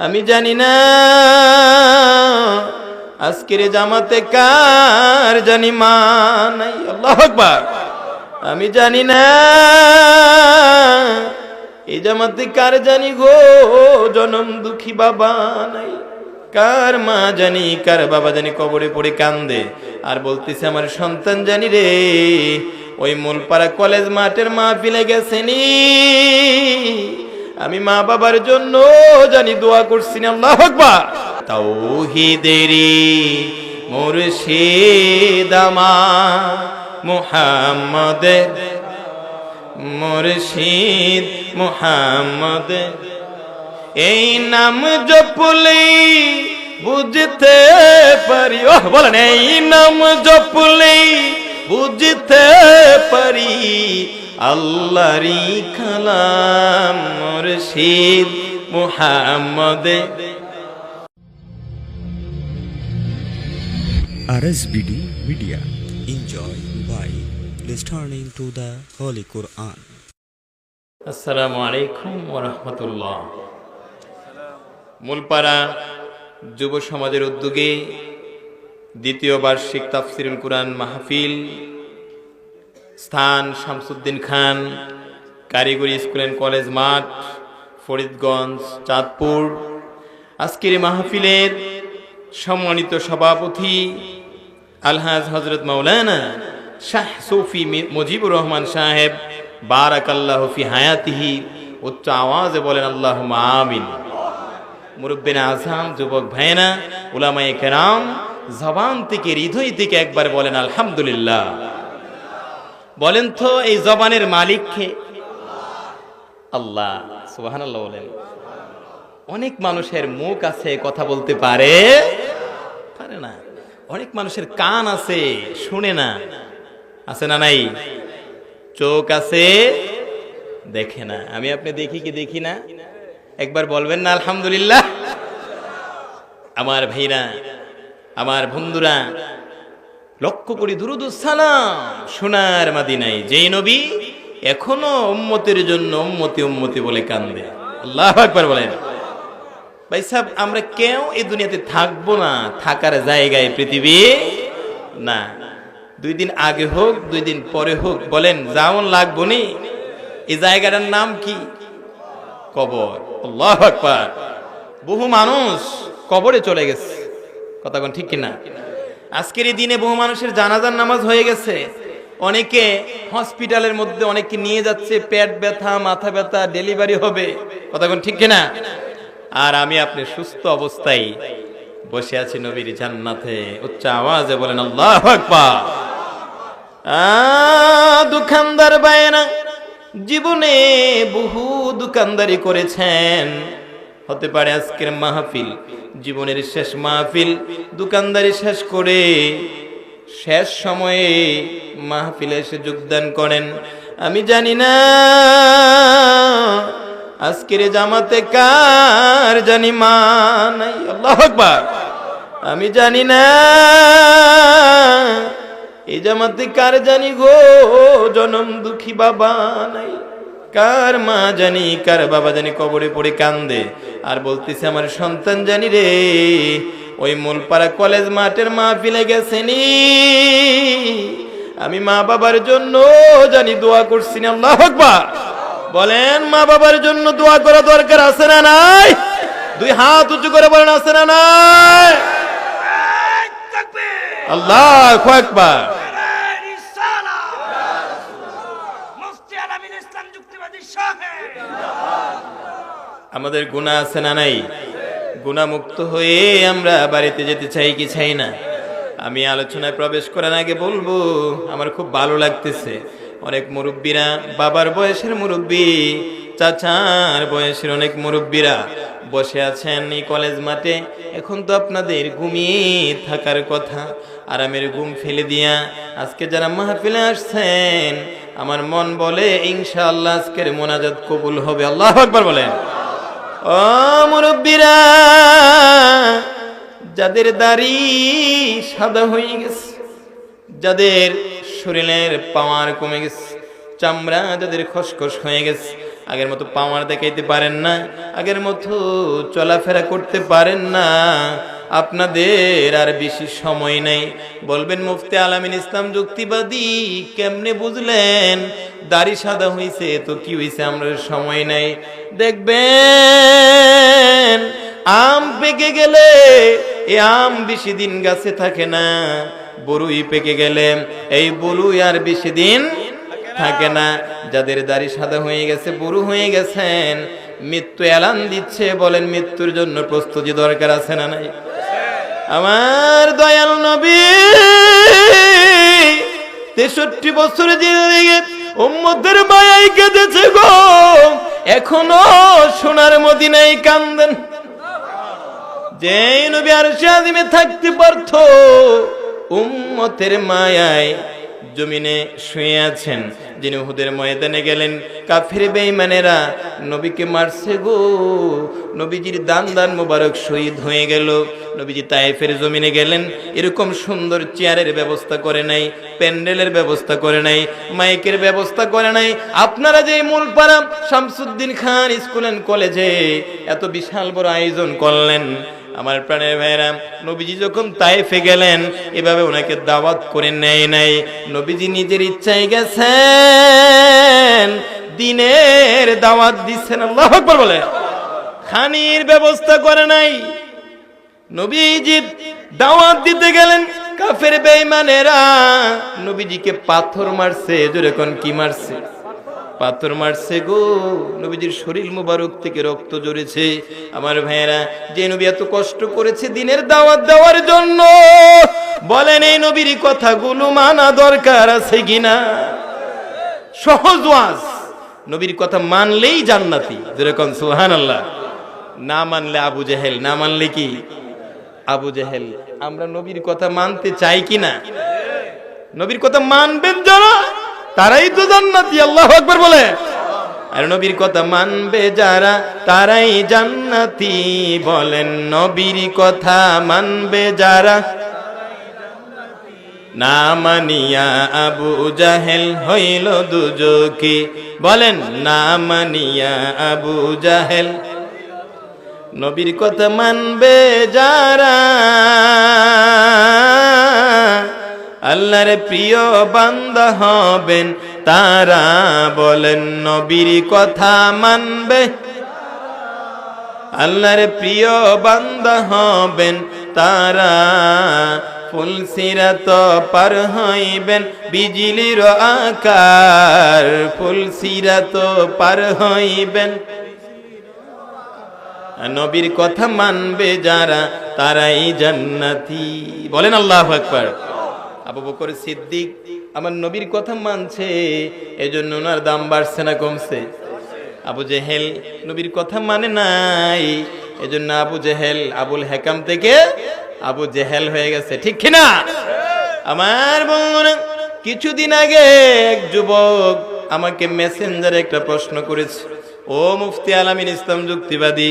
আমি জানি না আজকের জামাতে কার জানি মা নাই। আল্লাহু আকবার। আমি জানি না এই জামাতে কার জানি গো জনম দুঃখী বাবা নাই। কার মা জানি কার বাবা জানি কবরে পড়ে কান্দে আর বলতেছে আমার সন্তান জানি রে ওই মূলপাড়া কলেজ মাঠের মাহফিলে গেছেনি, আমি মা বাবার জন্য জানি দোয়া করছি না। আল্লাহু আকবার। তাওহীদেরি মুর্শিদ আমার মুহাম্মদ, মুর্শিদ মুহাম্মদ, এই নাম জপলেই বুঝতে পারি। ওহ বলেন, এই নাম জপলেই বুঝতে পারি আল্লাহরই কালাম মুর্শিদ Muhammad. RSBD Media. Enjoy by listening to the Holy Quran. আসসালামু আলাইকুম ওয়া রাহমাতুল্লাহ। মূলপাড়া যুব সমাজের উদ্যোগে দ্বিতীয় বার্ষিক তাফসিরুল কুরআন মাহফিল, স্থান শামসুদ্দিন খান কারিগরি স্কুল অ্যান্ড কলেজ মাঠ, ফরিদগঞ্জ, চাঁদপুর। আজকের এই মাহফিলের সম্মানিত সভাপতি আলহাজ হযরত মাওলানা শাহ সুফি মুজিবুর রহমান সাহেব বারাকাল্লাহু ফি হায়াতিহি, উচ্চ আওয়াজে বলেন আল্লাহুম্মা আমিন। মুরব্বিনা আযম, যুবক ভাইয়েরা, উলামায়ে কেরাম, জবান থেকে হৃদয় থেকে একবার বলেন আলহামদুলিল্লাহ। বলেন তো এই জবানের মালিক কে? আল্লাহ। সুবহানাল্লাহ বলেন। অনেক মানুষের মুখ আছে কথা বলতে পারে না, অনেক মানুষের কান আছে শুনে না, আছে না নাই? চোখ আছে দেখে না। আমি আপনি দেখি কি দেখি না? একবার বলবেন না আলহামদুলিল্লাহ? আমার ভাইরা, আমার বন্ধুরা, লক্ষ্য করি দুরুদ ও সালাম সোনার মদিনায় যেই নবী এখনো উম্মতের জন্য উম্মতি উম্মতি বলে কান্দে। আল্লাহু আকবার বলেন। ভাই সাহেব, আমরা কেউ এই দুনিয়াতে থাকবো না, থাকার জায়গায় পৃথিবী না। 2 দিন আগে হোক 2 দিন পরে হোক, বলেন যেমন লাগবো নি। এই জায়গাটার নাম কি? কবর। আল্লাহু আকবার। বহু মানুষ কবরে চলে গেছে, কথা কোন ঠিক কিনা? আজকের এই দিনে বহু মানুষের জানাজার নামাজ হয়ে গেছে। অনেকে হসপিটালের মধ্যে অনেকে নিয়ে যাচ্ছে, পেট ব্যথা, মাথা ব্যথা, ডেলিভারি হবে, কথা কোন ঠিক কিনা? আর আমি আপনি সুস্থ অবস্থায় বসে আছি নবীর জান্নাতে। উচ্চ আওয়াজে বলেন আল্লাহু আকবার। দোকানদার ভাইয়েরা, জীবনে বহু দোকানদারি করেছেন। হতে পারে আজকের মাহফিল জীবনের শেষ মাহফিল। দোকানদারি শেষ করে শেষ সময়ে মাহফিলে এসে যোগদান করেন। আমি জানি না আজকের জামাতে কার জানি মা নাই। আল্লাহু আকবার। আমি জানি না এই জামাতে কার জানি গো জনম দুঃখী বাবা নাই। কার মা জানি কার বাবা জানি কবরে পড়ে কান্দে আর বলতেছে আমার সন্তান জানি রে ওই মূলপাড়া কলেজ মাঠের মাহফিলে গেছেনি, আমি মা বাবার জন্য জানি দোয়া করছি না। আল্লাহু আকবার। বলেন, মা বাবার জন্য দোয়া করা দরকার আছে না নাই? 2 হাত উঁচু করে বলেন আছে না নাই? আল্লাহু আকবার। আমাদের গুনাহ আছে না নাই? গুনাহমুক্ত হয়ে আমরা বাড়িতে যেতে চাই কি চাই না? আমি আলোচনায় প্রবেশ করার আগে বলবো, আমার খুব ভালো লাগতেছে অনেক মুরব্বীরা, বাবার বয়সের মুরব্বী, চাচার বয়সের অনেক মুরব্বীরা বসে আছেন এই কলেজ মাঠে। এখন তো আপনাদের ঘুমিয়ে থাকার কথা, আরামের ঘুম ফেলে দিয়া আজকে যারা মাহফিলে আসছেন, আমার মন বলে ইনশাআল্লাহ আজকের মোনাজাত কবুল হবে। আল্লাহু আকবার বলেন। ও মুরব্বীরা, যাদের দাড়ি সাদা হয়ে গেছে, যাদের শরীরের পাওয়ার কমে গেছে, চামড়া যাদের খসখস হয়ে গেছে, আগের মতো পাওয়ার দেখাইতে পারেন না, আগের মতো চলাফেরা করতে পারেন না, আপনাদের আর বেশি সময় নেই। বলবেন মুফতি আলামিন ইসলাম যুক্তিবাদী, কেমনে বুঝলেন দাড়ি সাদা হইছে তো কি হইছে, আমরা সময় নেই। দেখবেন আম পেকে গেলে এ আম বেশি দিন গাছে থাকে না, বরুই পেকে গেলে এই বরুই আর বেশি দিন থাকে না। যাদের দাড়ি সাদা হয়ে গেছে, বুড়ো হয়ে গেছেন, মৃত্যু এলান দিচ্ছে, বলেন মৃত্যুর জন্য প্রস্তুতি দরকার আছে না নাই? আমার দয়াল নবী 63 বছর জিন্দেগি উম্মতের মায়ায় কেঁদেছে গো, এখনো সোনার মদিনায় কান্দেন। যে নবী আরশে আযিমে থাকতে পারত, উম্মতের মায়ায় জমিনে শুয়ে আছেন। যিনি উহুদের ময়দানে গেলেন, কাফির বেঈমানেরা নবীকে মারছে গো, নবীজির দান দান মোবারক শহীদ হয়ে গেল। নবীজি তায়েফের জমিনে গেলেন, এরকম সুন্দর চেয়ারের ব্যবস্থা করে নাই, প্যান্ডেলের ব্যবস্থা করে নাই, মাইকের ব্যবস্থা করে নাই। আপনারা যে মূলপাড়া শামসুদ্দিন খান স্কুল অ্যান্ড কলেজে এত বিশাল বড় আয়োজন করলেন, আমার প্রাণের ভাইরা, নবীজি যখন তায়েফে গেলেন এভাবে ওনাকে দাওয়াত করে নেয় নাই, নবীজি নিজের ইচ্ছায় গেছেন, দিনের দাওয়াত দিচ্ছেন। আল্লাহু আকবার বলে। খানির ব্যবস্থা করে নাই। নবীজি দাওয়াত দিতে গেলেন, কাফের বেঈমানেরা নবীজিকে পাথর মারছে। জোরে কোন কি মারছে? পাথর মারছে গো, নবীজির শরীর মুবারক থেকে রক্ত ঝরেছে। আমার ভাইয়েরা, যে নবী এত কষ্ট করেছে দিনের দাওয়াত দেওয়ার জন্য, বলেন এই নবীর কথাগুলো মানা দরকার আছে কিনা? সহজ ওয়াজ, নবীর কথা মানলেই জান্নাতি। যেরকম সুবহানাল্লাহ। না মানলে আবু জেহেল, না মানলে কি আবু জেহেল। আমরা নবীর কথা মানতে চাই কিনা? নবীর কথা মানবেন যারা, তারাই তো জান্নাতি। আল্লাহু আকবার বলে। আর নবীর কথা মানবে যারা, তারাই জান্নাতি। বলেন নবীর কথা মানবে যারা, না মানিয়া আবু জাহেল হইল দুজকি। বলেন না মানিয়া আবু জাহেল। নবীর কথা মানবে যারা, আল্লাহর প্রিয় বান্দা হবেন তারা। বলেন নবীর কথা মানবে, আল্লাহর প্রিয় বান্দা হবেন তারা। ফুলসিরাত পার হইবেন বিজলির আকার, ফুলসিরাত পার হইবেন। নবীর কথা মানবে যারা, তারাই জান্নাতি। বলেন আল্লাহু আকবার। আবু বকর সিদ্দিক আমার নবীর কথা মানছে, এজন্য ওনার দাম বাড়ছে না কমছে? আবু জেহেল নবীর কথা মানে নাই, এজন্য আবু জেহেল আবুল হেকাম থেকে আবু জেহেল হয়ে গেছে। ঠিক কিনা? আমার বন্ধুরা, কিছুদিন আগে এক যুবক আমাকে মেসেঞ্জারে একটা প্রশ্ন করেছে, ও মুফতি আলামিন ইসলাম যুক্তিবাদী,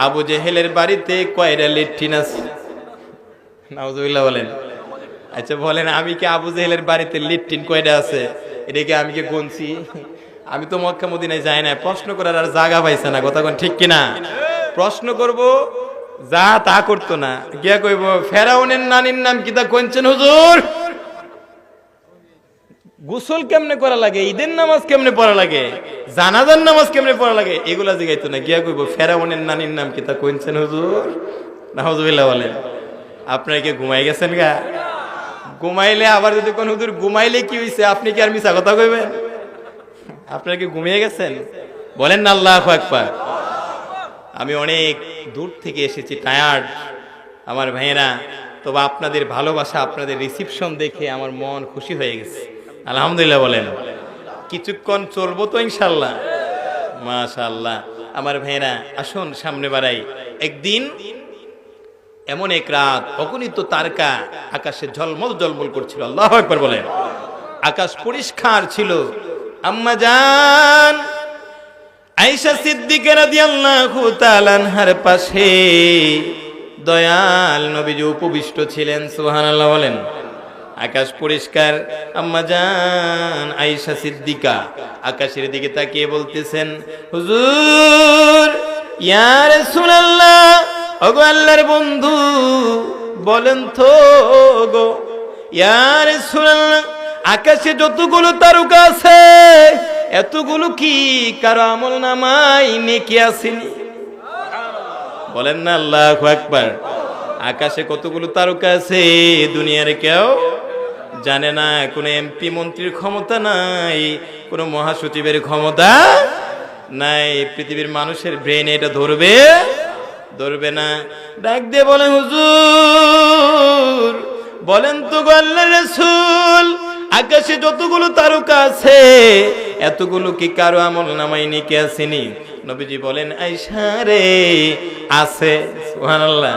আবু জেহেলের বাড়িতে কয়টা লেট্রিন আছে? নাউজুবিল্লাহ বলেন। আচ্ছা বলেন, আমি কি আবু জেহেলের বাড়িতে লেট্রিন কয়টা আছে এটাকে আমি কি গুনছি? আমি তো মক্কা মদিনায় যাই না, প্রশ্ন করার আর জায়গা পাইছে না। কথা কোন ঠিক কিনা? প্রশ্ন করব যা তা করতো না, গিয়া কইব ফেরাউনের নানির নাম কি তা কোনছেন হুজুর? গোসল কেমনে করা লাগে, ঈদের নামাজ কেমনে পড়া লাগে, জানাজার নামাজ কেমনে পড়া লাগে, এগুলা জিগাইতো না। গিয়া কইব ফেরাউনের নানির নাম কি তা কোনছেন হুজুর? নাউজুবিল্লাহ বলেন। আপনারা কি ঘুমাই গেছেন গা? ঘুমাইলে আবার যদি কোন হুজুর ঘুমাইলে কি হইছে, আপনি কি আর মিছা কথা কইবেন? আপনারা কি ঘুমিয়ে গেছেন? বলেন না আল্লাহু আকবার। আমি অনেক দূর থেকে এসেছি, টায়ার্ড আমার ভাইয়েরা, তবে আপনাদের ভালোবাসা, আপনাদের রিসিপশন দেখে আমার মন খুশি হয়ে গেছে। আলহামদুলিল্লাহ বলেন। কিছুক্ষণ চলবো তো ইনশাল্লাহ, মাশাআল্লাহ। আমার ভাইয়েরা আসুন সামনে বাড়াই। একদিন এমন এক রাত, অগণিত তারকা আকাশে ঝলমল ঝলমল করছিল। আল্লাহু আকবার বলেন। আকাশ পরিষ্কার ছিল। আম্মা জান আয়েশা সিদ্দিকা রাদিয়াল্লাহু তাআলা আনহার পাশে দয়াল নবীজি উপবিষ্ট ছিলেন। সুবহানাল্লাহ বলেন। আকাশ পরিষ্কার। আম্মা জান আয়েশা সিদ্দিকা আকাশের দিকে তাকিয়ে বলতেছেন, হুজুর, ইয়া রাসূলুল্লাহ, ওগো আল্লাহর বন্ধু, বলেন তো গো, ইয়া রাসূলুল্লাহ, আকাশে যতগুলো তারকা আছে এতগুলো কি কারো আমল নামায় নেকি আসেনি? বলেন না আল্লাহু আকবার। আকাশে কতগুলো তারকা আছে দুনিয়ার কেউ জানে না। কোন এমপি মন্ত্রীর ক্ষমতা নাই, কোন মহাসচিবের ক্ষমতা নাই। পৃথিবীর মানুষের ব্রেন এটা ধরবে না। ডাক দিয়ে বলে, হুজুর, বলেন তো গো আল্লাহর রাসূল, আকাশে যতগুলো তারকা আছে এতগুলো কি কারো আমল নামায় নেকি আসেনি? নবীজি বলেন, আয়েশা রে, আছে। সুবহানাল্লাহ।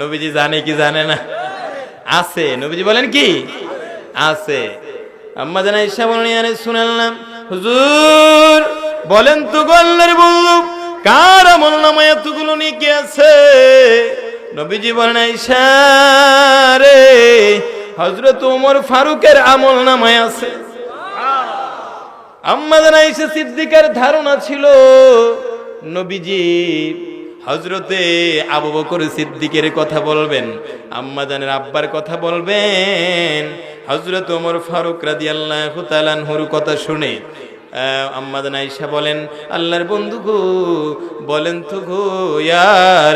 নবীজি জানে কি জানে না? আছে। নবীজি বলেন কি আছে। আম্মা জান আয়েশা বলেন, ইয়া রাসূলুল্লাহ, হুজুর, বলেন তো গো আল্লাহর বন্ধু, কার আমল নামায় এতগুলো নেকি আছে? নবীজি বলেন, আয়েশা রে, হযরত ওমর ফারুকের আমল নামায় আছে। আম্মা জান আয়েশা সিদ্দিকার ধারণা ছিল নবীজি হযরতে আবু বকর সিদ্দিকের কথা বলবেন, আম্মা জানের আব্বার কথা বলবেন। হযরত ওমর ফারুক রাদিয়াল্লাহু তাআলা আনহুর কথা শুনে আম্মা জান আয়েশা বলেন, আল্লাহর বন্ধু গো, বলেন তো গো ইয়া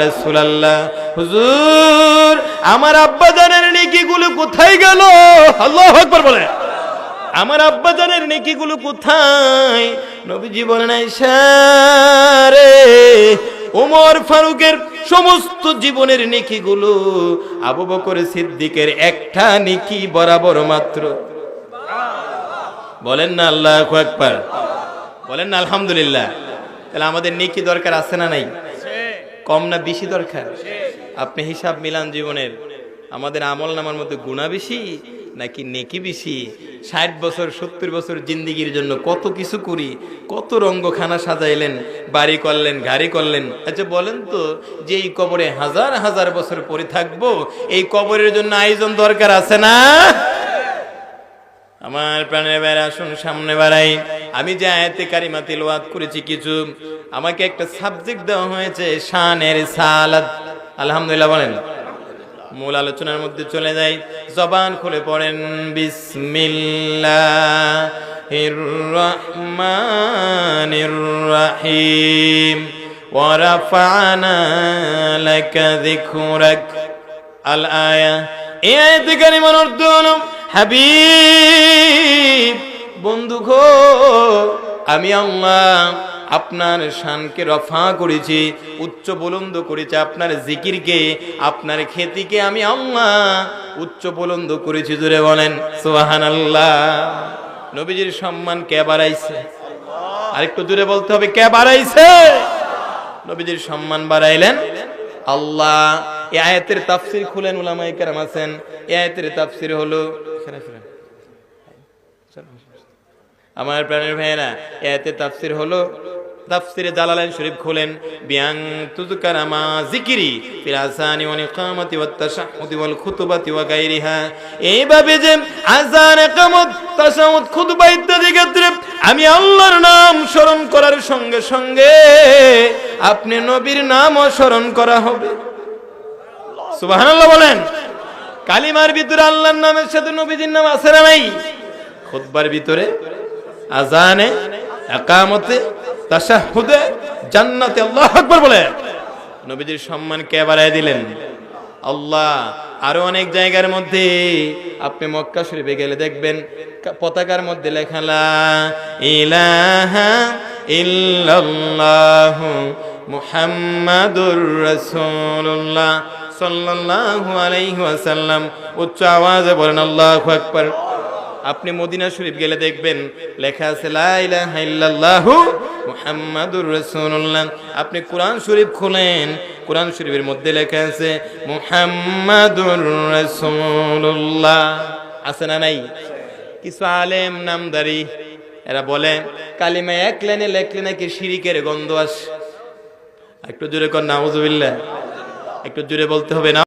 রাসূলুল্লাহ, হুজুর, আমার আব্বা জানের নেকিগুলো কোথায় গেল? আল্লাহু আকবার বলে, আমার আব্বা জানের নেকিগুলো কোথায়? নবীজি বলেন, আয়েশা রে, ওমর ফারুকের সমস্ত জীবনের নেকিগুলো আবু বকর সিদ্দিকের একটা নেকি বরাবর মাত্র। বলেন না আল্লাহু আকবার, বলেন না আলহামদুলিল্লাহ। তাহলে আমাদের নেকি দরকার আছে না নাই? কম না বেশি দরকার? আপনি হিসাব মিলান জীবনের, আমাদের আমল নামার মধ্যে গুনাহ বেশি নাকি নেকি বেশি? 60 বছর 70 বছর জিন্দিগির জন্য কত কিছু করি, কত রঙ্গখানা সাজাইলেন, বাড়ি করলেন, গাড়ি করলেন। আচ্ছা বলেন তো, যে এই কবরে হাজার হাজার বছর পরে থাকবো, এই কবরের জন্য আয়োজন দরকার আছে না? আমার প্রাণের বাইরে আসুন, সামনে বাড়াই। আমি যে আয়াতে কারিমা তিলাওয়াত করেছি, কিছু আমাকে একটা সাবজেক্ট দেওয়া হয়েছে, শানের সালাত। আলহামদুলিল্লাহ বলেন। মূল আলোচনার মধ্যে চলে যাই। জবান খুলে পড়েন, বিসমিল্লাহির রাহমানির রাহিম, ওয়া রাফা'না লাকা যিকরাক। আল আয়া। এই আয়াতে কারিমার অর্থ হলো, হাবিব, বন্ধু গো, আমি আল্লাহ আপনার শানকে রফা করেছি, উচ্চ বুলন্দ করেছি, আপনার জিকিরকে, আপনার খ্যাতিকে আমি আল্লাহ উচ্চ বুলন্দ করেছি। জোরে বলেন সুবহানাল্লাহ। নবীজির সম্মান কে বাড়াইছে? আরেকটু জোরে বলতে হবে, কে বাড়াইছে? নবীজির সম্মান বাড়াইলেন আল্লাহ। এই আয়াতের তাফসীর খুলেন, উলামায়ে কেরাম আছেন। এই আয়াতের তাফসীর হলো, আমার প্রাণের ভাইয়েরা, এই আয়াতের তাফসীর হলো, তাফসীরে জালালাইন শরীফ খুলেন, বিয়াং তুযকারা মা যিকরি ফিল আযানি ওয়াল ইকামাতি ওয়াত তাশাহুদি ওয়াল খুতুবাতি ওয়া গায়রিহা। এইভাবে যে আযান, ইকামত, তাশাহুদ, খুতবা ইত্যাদি ক্ষেত্রে আমি আল্লাহর নাম স্মরণ করার সঙ্গে সঙ্গে আপনি নবীর নামও স্মরণ করা হবে। সুবহানাল্লাহ বলেন। কালিমার ভিতরে আল্লাহর নামের সাথে নবীজির নাম আছে না নাই? খুতবার ভিতরে, আযানে, ইকামতে, তাশাহুদে, জান্নাতে আল্লাহু আকবার বলে নবীজির সম্মান কে বাড়ায় দিলেন? আল্লাহ। আরো অনেক জায়গার মধ্যে আপনি মক্কা শরীফে গেলে দেখবেন পতাকার মধ্যে লেখা, লা ইলাহা ইল্লাল্লাহু মুহাম্মাদুর রাসূলুল্লাহ সাল্লাল্লাহু আলাইহি ওয়াসাল্লাম। উচ্চ আওয়াজে বলেন আল্লাহু আকবার। আপনি মদিনা শরীফ গেলে দেখবেন লেখা আছে, লা ইলাহা ইল্লাল্লাহু মুহাম্মাদুর রাসূলুল্লাহ। আপনি কোরআন শরীফ খুলেন, কোরআন শরীফের মধ্যে লেখা আছে মুহাম্মাদুর রাসূলুল্লাহ। আছে না নাই? কিছু আলেম নামদারি এরা বলে কালিমা এক লাইনে লেখলে নাকি শিরিকের গন্ধ আসে। একটু জোরে কর নাউযুবিল্লাহ। একটু জোরে বলতে হবে না।